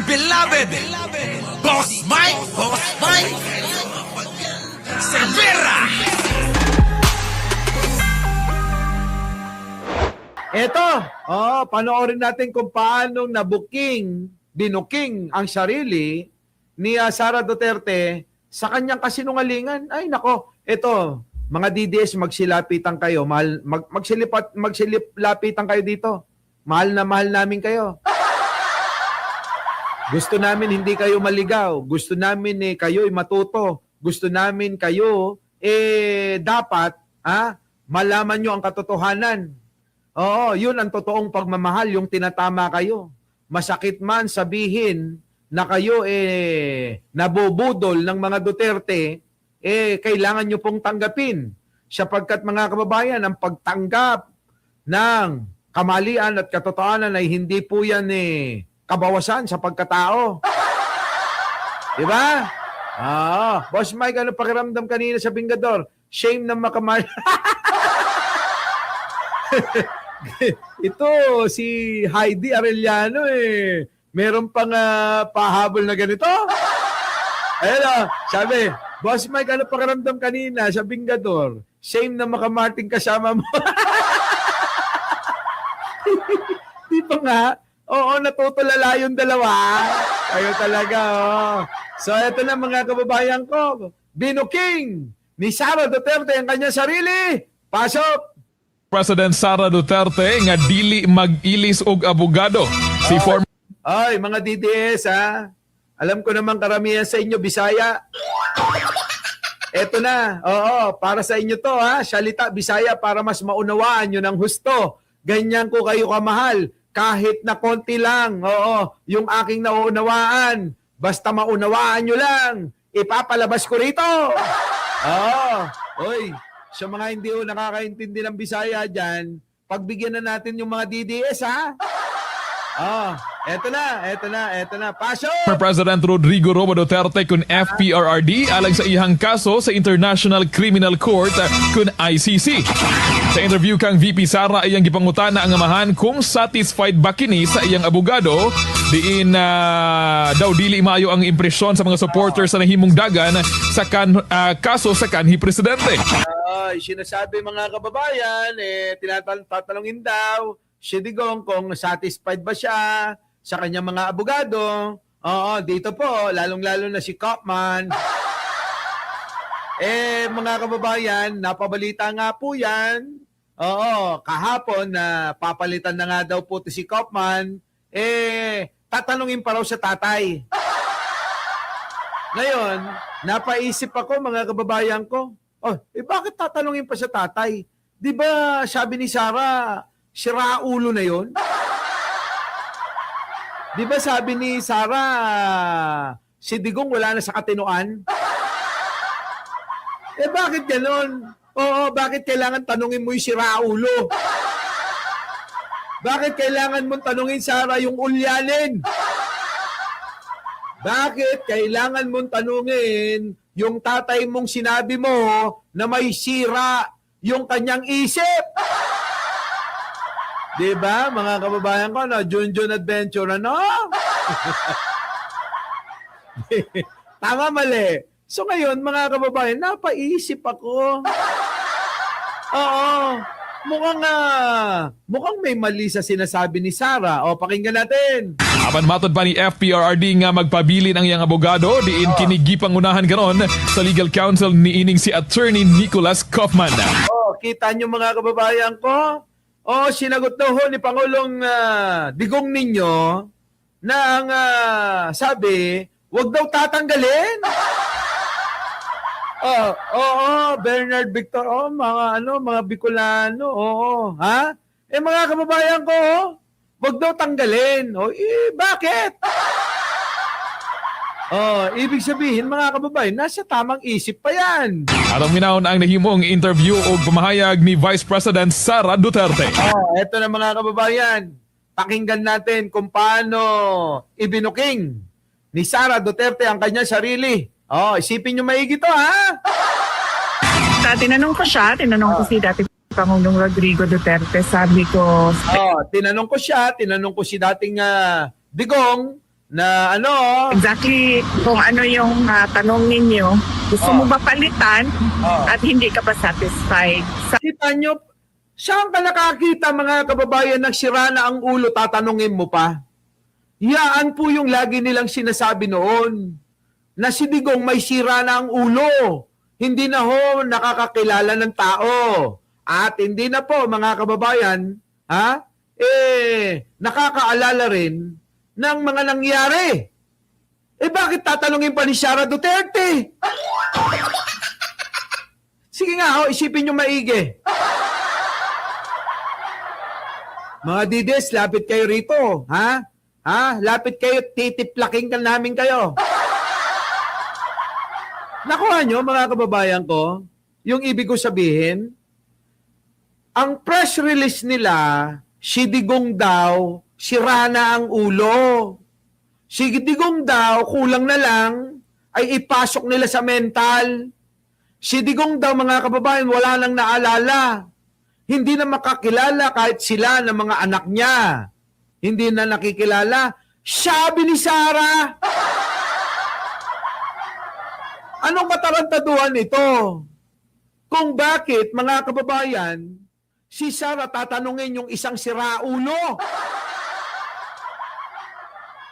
dear beloved, Boss Mike Cervera. Eto, panoorin natin kung paano binuking ang sarili ni Sara Duterte sa kanyang kasinungalingan. Ay nako, eto, mga DDS, magsilapitan kayo. Magsililapitan kayo dito. Mahal na mahal namin kayo. Gusto namin hindi kayo maligaw. Gusto namin kayo'y matuto. Gusto namin kayo dapat malaman nyo ang katotohanan. Oo, yun ang totoong pagmamahal, yung tinatama kayo. Masakit man sabihin na kayo nabubudol ng mga Duterte, kailangan nyo pong tanggapin. Sapagkat mga kababayan, ang pagtanggap ng kamalian at katotohanan ay hindi po yan kabawasan sa pagkatao. Diba? Boss Mike, ano pakiramdam kanina sa Bingador? Shame na makamali. Ito, si Heidi Arellano meron pang pahabol na ganito. Ayun sabi, Boss Mike, ano pakiramdam kanina sa Bingador? Shame na makamarting kasama mo. Di pa nga? Oo, natutulala yung dalawa. Kayo talaga, So, ito na mga kababayan ko. Binuking ni Sara Duterte ang kanyang sarili. Pasok! President Sara Duterte nga dili mag-ilis og abogado. Si former Ay, mga DDS Alam ko naman karamihan sa inyo Bisaya. Eto na. Para sa inyo to Salita Bisaya para mas maunawaan nyo ng husto. Ganyan ko kayo kamahal. Kahit na konti lang. Yung aking nauunawaan. Basta maunawaan nyo lang. Ipapalabas ko rito. Oy. Sa mga hindi nakakaintindi ng Bisaya dyan, pagbigyan na natin yung mga DDS, eto na. Pasok! President Rodrigo Roa Duterte kun FPRRD alang sa iyang kaso sa International Criminal Court kun ICC. Sa interview kang VP Sara iyang gipangutana ang amahan kung satisfied ba kini sa iyang abogado diin daw dili maayo ang impresyon sa mga supporters sa nahimong dagan sa kaso sa kanhi presidente. Sinasabi mga kababayan, tatanungin daw si Digong kung satisfied ba siya sa kanyang mga abogado. Dito po, lalong-lalo na si Kaufman. Mga kababayan, napabalita nga po yan. Kahapon na papalitan na nga daw po si Kaufman. Tatanungin pa raw sa tatay. Ngayon, napaisip ako mga kababayan ko, bakit tatanungin pa sa tatay? Di ba sabi ni Sara, sira ulo na yon? Di ba sabi ni Sara, si Digong wala na sa katinoan? Bakit ganon? Bakit kailangan tanungin mo yung sira ulo? Bakit kailangan mong tanungin, Sara, yung ulyanin? Bakit kailangan mong tanungin yung tatay mong sinabi mo na may sira yung kanyang isip? Diba, mga kababayan ko, Junjun Adventure, Tama, mali. So ngayon, mga kababayan, napaisip ako. Mukhang may mali sa sinasabi ni Sara. Pakinggan natin. Apan matod pa ni FPRRD nga magpabilin ang iyang abogado diin kinigi pangunahan karon sa legal counsel niining si Attorney Nicholas Kaufman. Kita nyo mga kababayan ko? Sinagot daw ni Pangulong Digong ninyo na ang sabi, wag daw tatanggalin. Bernard Victor, mga Bicolano, mga kababayan ko, wag daw tanggalin. Bakit? Ibig sabihin, mga kababayan, nasa tamang isip pa yan. Atong minahon ang nahimong interview o pamahayag ni Vice President Sara Duterte. Eto na mga kababayan, pakinggan natin kung paano ibinuking ni Sara Duterte ang kanyang sarili. Isipin nyo maigi to, Tinanong ko si dati Pangulong Rodrigo Duterte, sabi ko... tinanong ko si dating Digong, na ano, Exactly kung ano yung tanong ninyo. Gusto mo ba palitan at hindi ka pa satisfied? kita nyo, saan ka nakakita mga kababayan ng sira na ang ulo, tatanungin mo pa? Yaan po yung lagi nilang sinasabi noon, na si Digong may sira na ang ulo. Hindi na ho nakakakilala ng tao. At hindi na po mga kababayan, nakakaalala rin ng mga nangyari. Bakit tatanungin pa ni Sara Duterte? Sige nga, isipin nyo maigi. Mga dides, lapit kayo rito. Lapit kayo, titiplaking ka namin kayo. Nakuha nyo, mga kababayan ko, yung ibig ko sabihin, ang press release nila, si Digong daw, sira na ang ulo. Si Digong daw, kulang na lang, ay ipasok nila sa mental. Si Digong daw, mga kababayan, wala nang naalala. Hindi na makakilala kahit sila ng mga anak niya. Hindi na nakikilala. Sabi ni Sara. Anong katarantaduhan ito? Kung bakit, mga kababayan, si Sara tatanungin yung isang siraulo.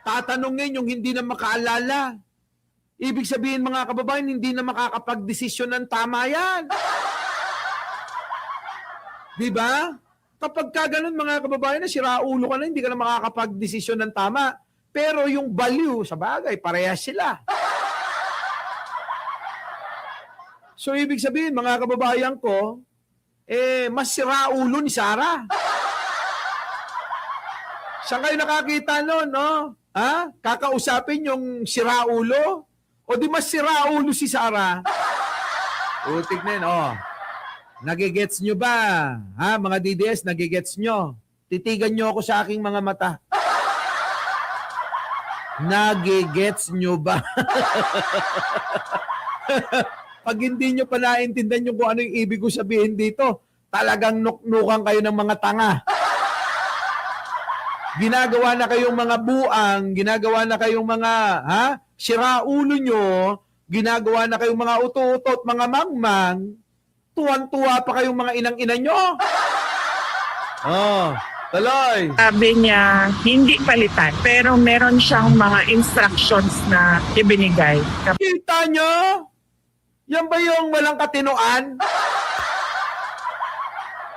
Tatanungin yung hindi na makaalala. Ibig sabihin, mga kababayan, hindi na makakapag-desisyon ng tama yan. Diba? Kapag ka ganun, mga kababayan, na siraulo ka na, hindi ka na makakapag-desisyon ng tama. Pero yung value, sa bagay, parehas sila. So, ibig sabihin, mga kababayan ko, mas siraulo ni Sara. Saan kayo nakakita nun, no? Kakausapin yung siraulo? O di mas siraulo si Sara? Utik na yun, Nagigets nyo ba? Mga DDS, nagigets nyo? Titigan nyo ako sa aking mga mata. Nagigets nyo ba? Pag hindi nyo pa naintindihan nyo kung ano yung ibig ko sabihin dito, talagang nuknukan kayo ng mga tanga. Ginagawa na kayong mga buang, ginagawa na kayong mga siraulo nyo, ginagawa na kayong mga uto-utot, mga mangmang, tuwan-tuwa pa kayong mga inang-ina nyo. Tuloy. Sabi niya, hindi palitan, pero meron siyang mga instructions na ibinigay. Kita nyo? Yan ba yung walang katinoan?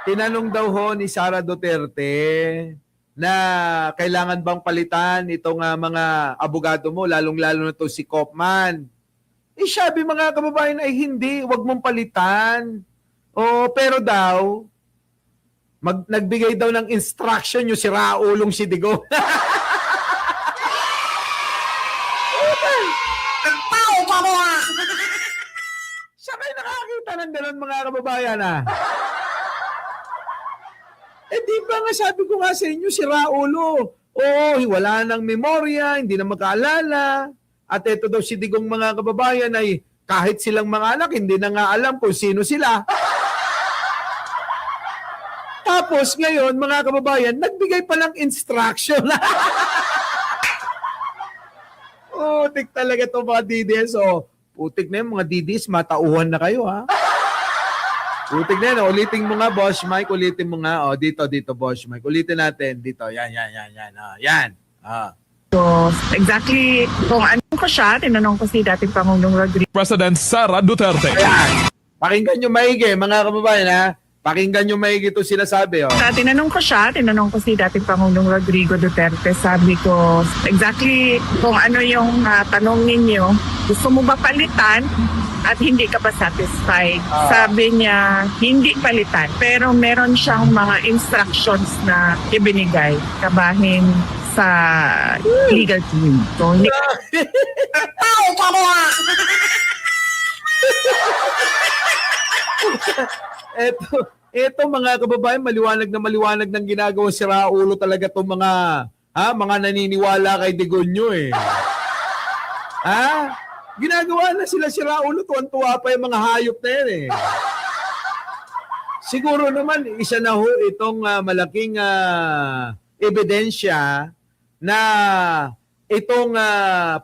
Tinanong daw ho ni Sara Duterte na kailangan bang palitan itong mga abogado mo, lalong-lalo na to si Kaufman. Sabi mga kababayan ay hindi, wag mong palitan. Pero daw, nagbigay daw ng instruction yung siraulong si Digong. Nagpao pa mo Saan kayo nakakita ng ganun mga kababayan di ba nga sabi ko nga sa inyo, siraulo. Wala nang memorya, hindi na makaalala. At ito daw si Digong mga kababayan ay kahit silang mga anak, hindi na nga alam kung sino sila. Tapos ngayon, mga kababayan, nagbigay pa ng instruction. Putik talaga ito mga DDS. Putik na yung mga DDS, matauhan na kayo Putik na yan. Ulitin mo nga, Boss Mike. Ulitin mo nga. Dito, Boss Mike. Ulitin natin. Dito. Yan. Yan. So, exactly kung ano ko siya, tinanong ko si dating Pangulong Rodrigo. President Sara Duterte. Ayan. Pakinggan nyo maigi, mga kababayan, Pakinggan nyo maigi ito sinasabi, Tinanong ko si dating Pangulong Rodrigo Duterte. Sabi ko, exactly kung ano yung tanong ninyo, gusto mo ba palitan at hindi ka pa satisfied? Sabi niya, hindi palitan. Pero meron siyang mga instructions na ibinigay kabahin sa legal team. So, hindi Ito mga kababayan, maliwanag ng ginagawa si Raulo talaga itong mga naniniwala kay Degonyo Ginagawa na sila si Raulo, tuwan-tuwa pa yung mga hayop na yan Siguro naman, isa na ho itong malaking ebidensya na itong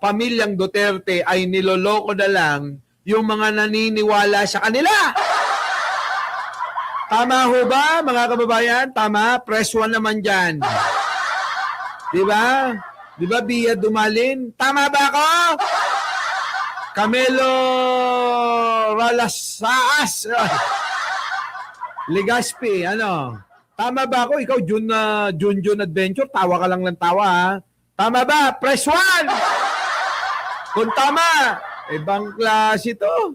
pamilyang Duterte ay niloloko na lang yung mga naniniwala sa kanila. Tama ho ba, mga kababayan? Tama? Press 1 naman dyan. Di ba? Di ba, Bia Dumalin? Tama ba ako? Camelo Ralasaas. Legaspi, ano? Tama ba ako? Ikaw, Jun Adventure, tawa ka lang ng tawa, ha? Tama ba? Press 1! Kung tama, ibang klase to.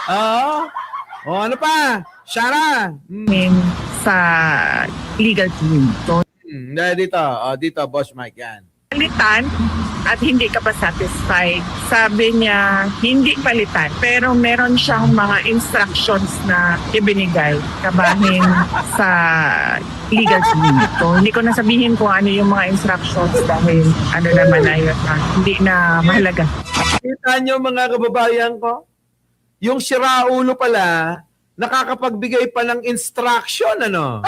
Oo. O ano pa? Shara. Sa legal team. So, Dito, Boss Mike, yan. palitan at hindi ka pa satisfied. Sabi niya, hindi palitan. Pero meron siyang mga instructions na ibinigay kabahin sa legal team. So, hindi ko na sabihin kung ano yung mga instructions dahil ano naman na yun. Hindi na mahalaga. Kita nyo, mga kababayan ko? Yung siraulo pala, nakakapagbigay pa ng instruction, ano?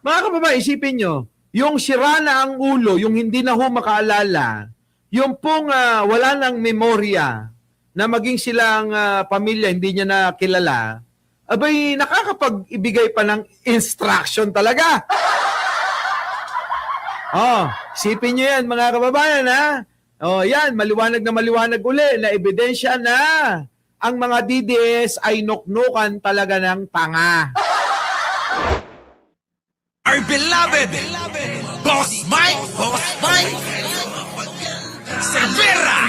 Mga kababayan, isipin nyo, yung sira na ang ulo, yung hindi na ho makaalala, yung pong wala ng memorya, na maging silang pamilya, hindi niya na kilala, abay, nakakapag-ibigay pa ng instruction talaga. Isipin nyo yan, mga kababayan, ha? Yan, maliwanag uli na ebidensya na ang mga DDS ay nuknukan talaga ng tanga. Our beloved Boss Mike Cervera.